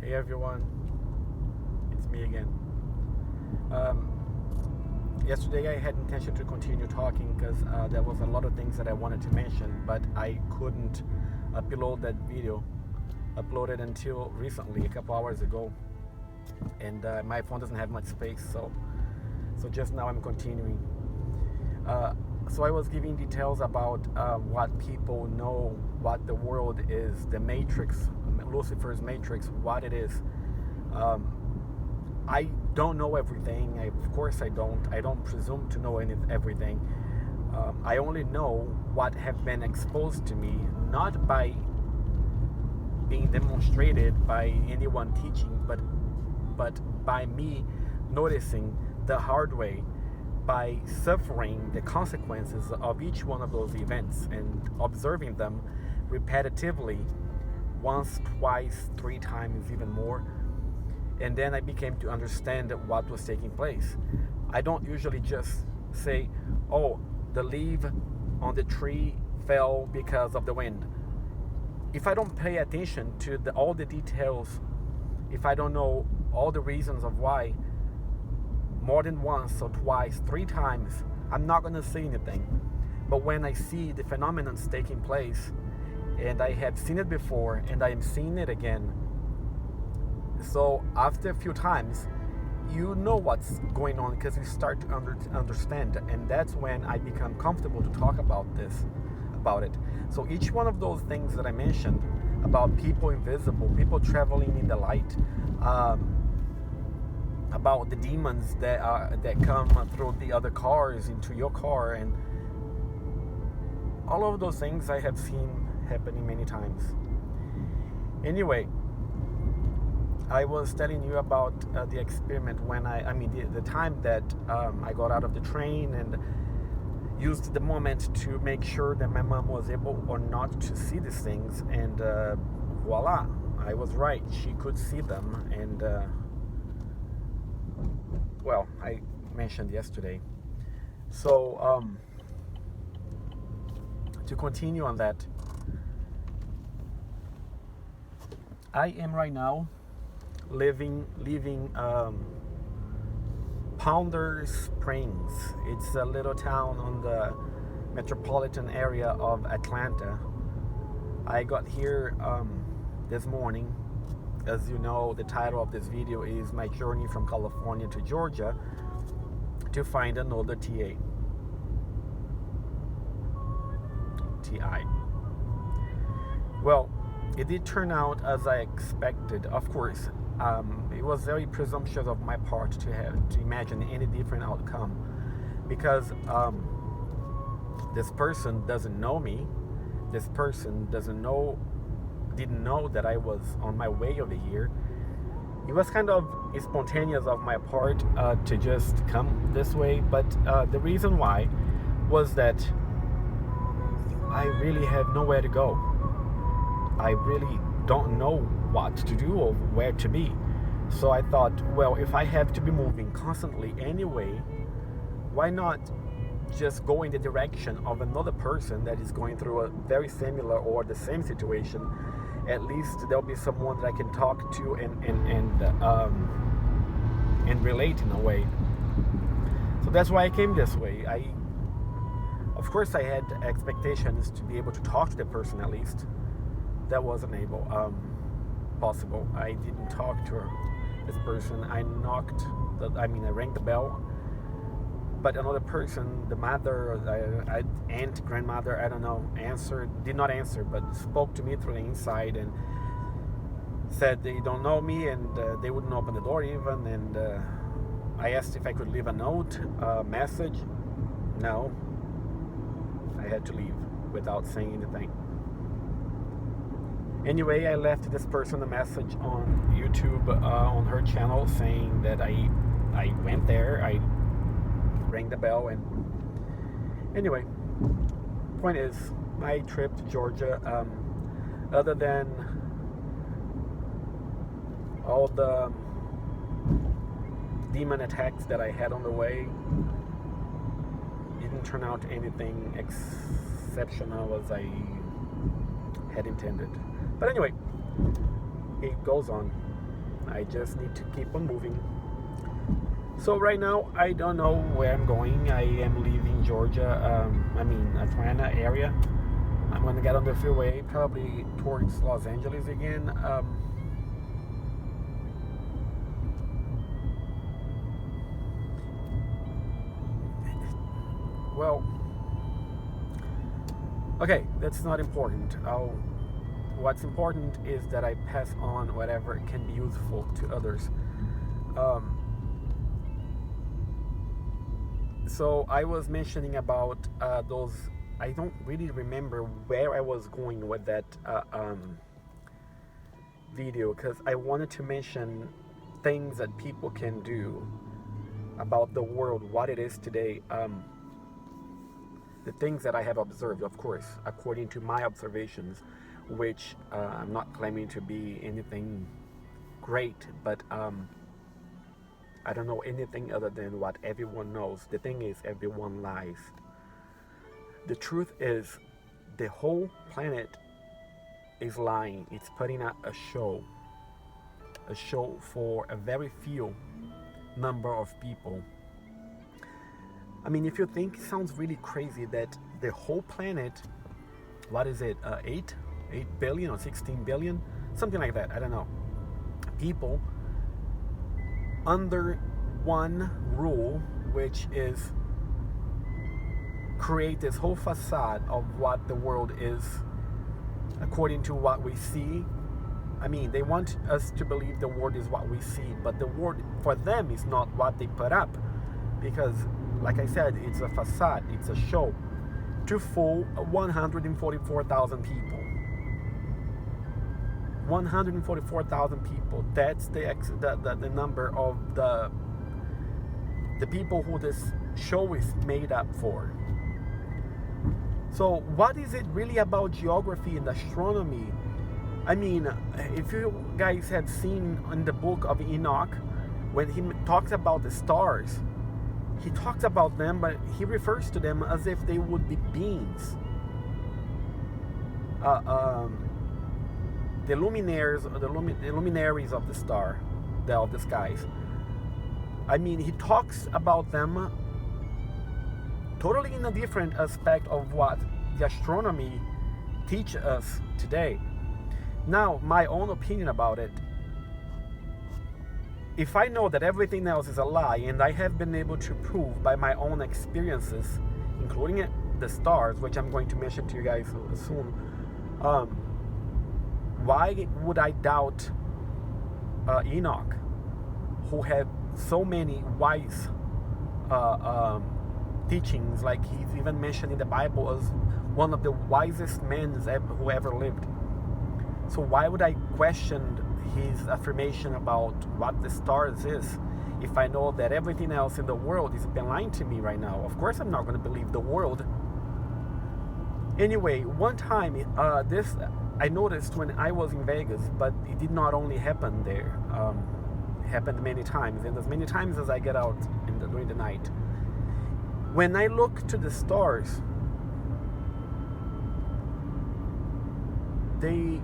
Hey everyone, it's me again. Yesterday I had intention to continue talking because there was a lot of things that I wanted to mention, but I couldn't upload that video. Uploaded until recently, a couple hours ago, and my phone doesn't have much space, so just now I'm continuing. So I was giving details about what people know, what the world is, the Matrix, Lucifer's Matrix, what it is. I don't know everything. Of course, I don't. I don't presume to know everything. I only know what have been exposed to me, not by being demonstrated by anyone teaching, but by me noticing the hard way, by suffering the consequences of each one of those events and observing them repetitively, once, twice, three times, even more. And then I became to understand what was taking place. I don't usually just say, oh, the leaf on the tree fell because of the wind. If I don't pay attention to all the details, if I don't know all the reasons of why, more than once or twice, three times, I'm not going to say anything. But when I see the phenomenon taking place, and I have seen it before, and I am seeing it again, so after a few times, you know what's going on because you start to understand, and that's when I become comfortable to talk about it. So each one of those things that I mentioned about people invisible, people traveling in the light, about the demons that come through the other cars into your car, and all of those things I have seen happening many times. Anyway, I was telling you about the experiment when the time that I got out of the train and used the moment to make sure that my mom was able or not to see these things, and voila, I was right. She could see them, and well, I mentioned yesterday. So to continue on that, I am right now living Pounder Springs. It's a little town on the metropolitan area of Atlanta. I got here this morning. As you know, the title of this video is my journey from California to Georgia to find another T.I. Well, it did turn out as I expected. Of course, it was very presumptuous of my part to imagine any different outcome, because this person doesn't know me. This person didn't know that I was on my way over here. It was kind of spontaneous of my part to just come this way, but the reason why was that I really have nowhere to go. I really don't know what to do or where to be. So I thought, well, if I have to be moving constantly anyway, why not just go in the direction of another person that is going through a very similar or the same situation? At least there'll be someone that I can talk to and relate in a way. So that's why I came this way. Of course, I had expectations to be able to talk to the person at least. That wasn't possible. I didn't talk to this person. I rang the bell, but another person, the mother, or the aunt, grandmother, I don't know, did not answer, but spoke to me through the inside and said they don't know me, and they wouldn't open the door even, and I asked if I could leave a note, a message. No, I had to leave without saying anything. Anyway, I left this person a message on YouTube, on her channel, saying that I went there, I rang the bell, and anyway, point is, my trip to Georgia, other than all the demon attacks that I had on the way, didn't turn out anything exceptional as I had intended. But anyway, it goes on. I just need to keep on moving. So right now, I don't know where I'm going. I am leaving Georgia, Atlanta area. I'm going to get on the freeway, probably towards Los Angeles again. Well, okay, that's not important. What's important is that I pass on whatever can be useful to others. So I was mentioning about those. I don't really remember where I was going with that video, because I wanted to mention things that people can do about the world, what it is today. The things that I have observed, of course, according to my observations, which I'm not claiming to be anything great, but I don't know anything other than what everyone knows. The thing is, everyone lies. The truth is, the whole planet is lying. It's putting out a show for a very few number of people. I mean, if you think, it sounds really crazy that the whole planet, what is it, 8 billion or 16 billion, something like that, I don't know, people under one rule, which is create this whole facade of what the world is according to what we see. I mean, they want us to believe the world is what we see, but the world for them is not what they put up, because like I said, it's a facade, it's a show to fool 144,000 people. 144,000 people. That's the number of the people who this show is made up for. So what is it really about geography and astronomy? I mean, if you guys have seen in the book of Enoch, when he talks about the stars, he talks about them, but he refers to them as if they would be beings. The luminaries of the star, of the skies. I mean, he talks about them totally in a different aspect of what the astronomy teach us today. Now, my own opinion about it. If I know that everything else is a lie, and I have been able to prove by my own experiences, including the stars, which I'm going to mention to you guys soon, why would I doubt Enoch, who had so many wise teachings? Like, he's even mentioned in the Bible as one of the wisest men who ever lived. So why would I question his affirmation about what the stars is if I know that everything else in the world is been lying to me right now? Of course I'm not going to believe the world. Anyway, one time this I noticed when I was in Vegas, but it did not only happen there. It happened many times, and as many times as I get out during the night. When I look to the stars, they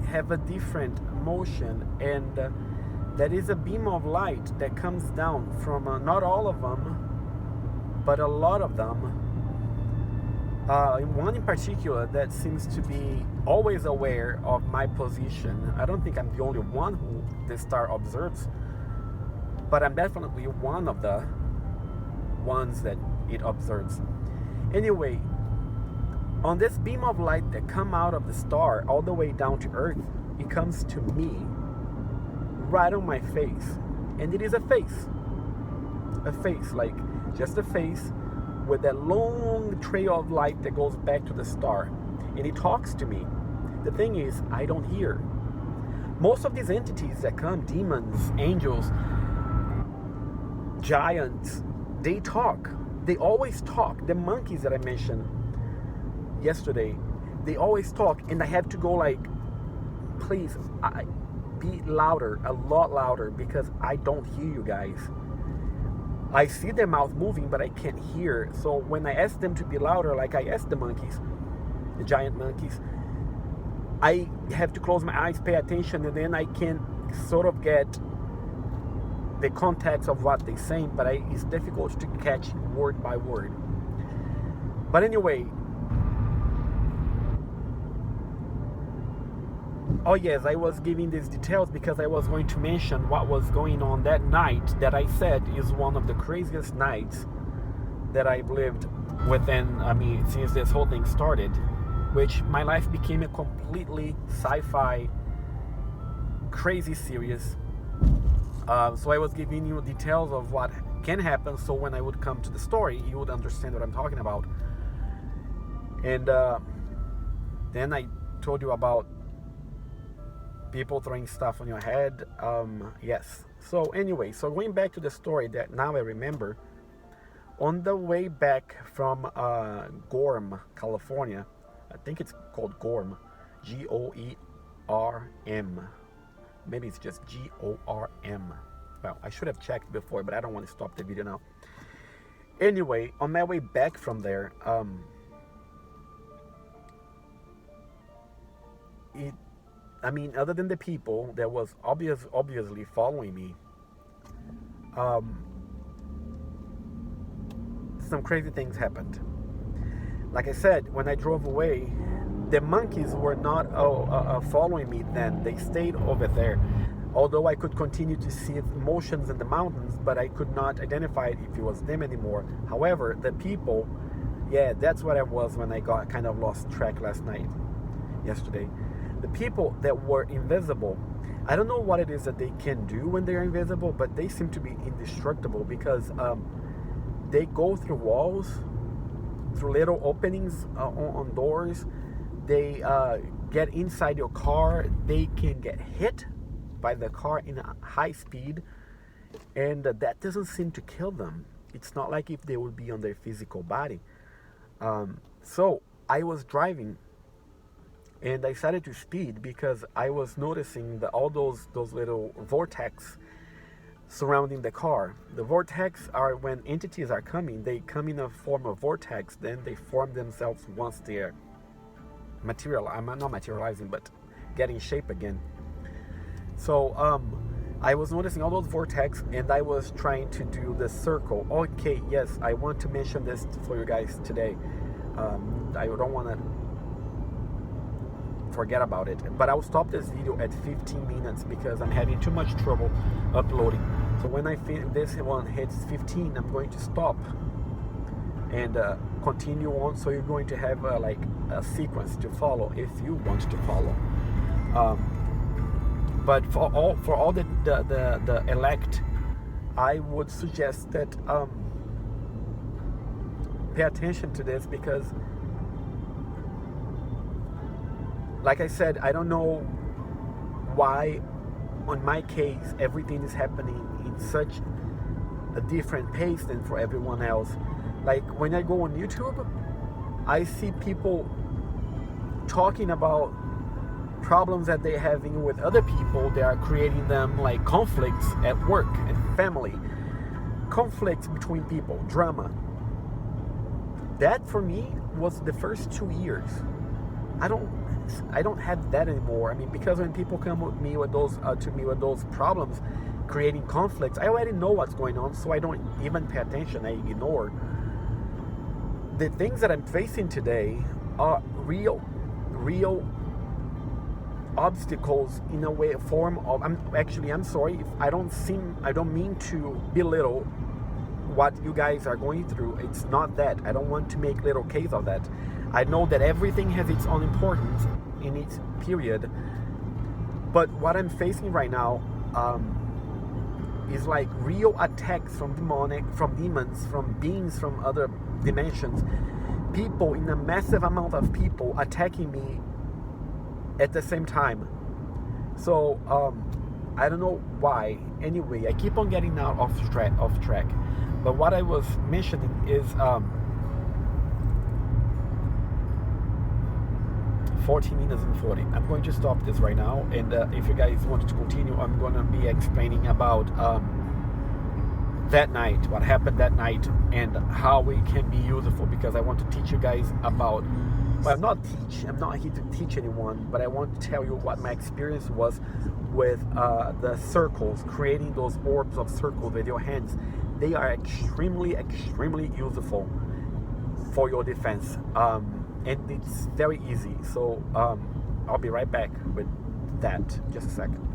have a different motion, and that is a beam of light that comes down from not all of them, but a lot of them. One in particular that seems to be always aware of my position. I don't think I'm the only one who this star observes, but I'm definitely one of the ones that it observes. Anyway, on this beam of light that come out of the star all the way down to Earth, it comes to me right on my face, and it is a face, like just a face with that long trail of light that goes back to the star, and it talks to me. The thing is, I don't hear. Most of these entities that come, demons, angels, giants, they talk. They always talk. The monkeys that I mentioned yesterday, they always talk, and I have to go like, please, be louder, a lot louder, because I don't hear you guys. I see their mouth moving, but I can't hear. So when I ask them to be louder, like I asked the monkeys, the giant monkeys, I have to close my eyes, pay attention, and then I can sort of get the context of what they're saying, but it's difficult to catch word by word. But anyway, oh yes, I was giving these details because I was going to mention what was going on that night that I said is one of the craziest nights that I've lived within, since this whole thing started, which my life became a completely sci-fi, crazy series. So I was giving you details of what can happen, so when I would come to the story, you would understand what I'm talking about. And then I told you about people throwing stuff on your head. Yes. So anyway, so going back to the story that now I remember, on the way back from Gorm, California, I think it's called Gorm, Goerm. Maybe it's just Gorm. Well, I should have checked before, but I don't want to stop the video now. Anyway, on my way back from there, other than the people that was obviously following me, some crazy things happened. Like I said, when I drove away, the monkeys were not following me then. They stayed over there. Although I could continue to see motions in the mountains, but I could not identify if it was them anymore. However, the people, yeah, that's what I was when I got kind of lost track yesterday. The people that were invisible, I don't know what it is that they can do when they're invisible, but they seem to be indestructible because they go through walls, through little openings on doors. They get inside your car. They can get hit by the car in a high speed, and that doesn't seem to kill them. It's not like if they would be on their physical body. So I was driving, and I started to speed because I was noticing all those little vortex surrounding the car. The vortex are when entities are coming. They come in a form of vortex, then they form themselves once they're I'm not materializing, but getting shape again. So I was noticing all those vortex, and I was trying to do the circle. Okay, yes, I want to mention this for you guys today. I don't want to forget about it, but I'll stop this video at 15 minutes because I'm having too much trouble uploading. So when this one hits 15, I'm going to stop and continue on. So you're going to have like a sequence to follow if you want to follow. But for all the elect, I would suggest that pay attention to this because, like I said, I don't know why on my case everything is happening in such a different pace than for everyone else. Like when I go on YouTube, I see people talking about problems that they're having with other people. They are creating them like conflicts at work and family, conflicts between people, drama. That for me was the first 2 years. I don't have that anymore. Because when people come with me with those problems, creating conflicts, I already know what's going on, so I don't even pay attention. I ignore. The things that I'm facing today are real obstacles in a way, form of. I'm sorry if I don't mean to belittle what you guys are going through. It's not that. I don't want to make little case of that. I know that everything has its own importance in its period, but what I'm facing right now is like real attacks from demons, from beings from other dimensions, people in a massive amount of people attacking me at the same time. So I don't know why. Anyway, I keep on getting now off track. But what I was mentioning is 14 minutes and 40. I'm going to stop this right now, and if you guys want to continue, I'm going to be explaining about that night, what happened that night, and how it can be useful, because I want to teach you guys about Well, I'm not here to teach anyone, but I want to tell you what my experience was with the circles, creating those orbs of circles with your hands. They are extremely useful for your defense, and it's very easy. So I'll be right back with that. Just a second.